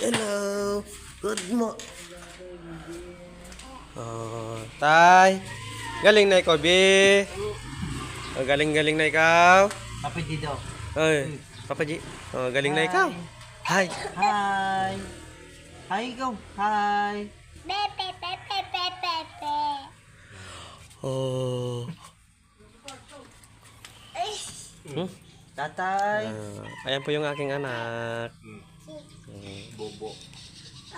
Hello. Good mo. Tay. Galing na ikaw, Bi. Galing-galing na ikaw. Papa G daw. Ay, Papa G. Galing na ikaw. Hi. Hi. Hi ikaw. Hi. Pepe, pepe, pepe, pepe. Oh. Tatay. Ayan po yung aking anak. Bobo.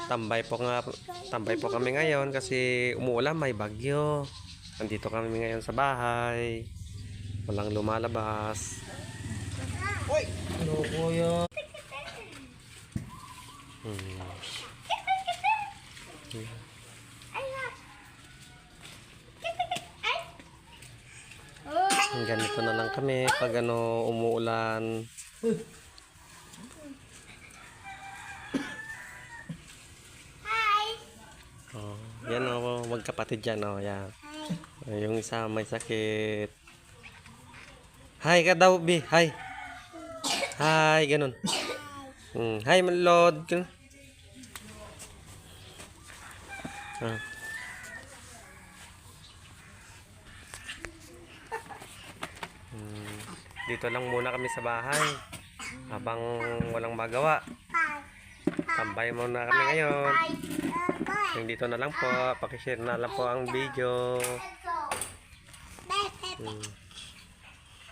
Tambay po kami ngayon kasi umuulan, may bagyo. Nandito kami ngayon sa bahay. Walang lumalabas. Uy! Ano kuya? Ganito na lang kami pag umuulan. Hi. Yan magkapatid yan yan. Yung isa may sakit. Hi ka daw, Bi. Hi. Hi, ganun. Hi, Malod. Ganun. Dito lang muna kami sa bahay habang walang magawa. Tambay muna kami ngayon. Yung dito na lang po, pakishare na lang po ang video. Pepe.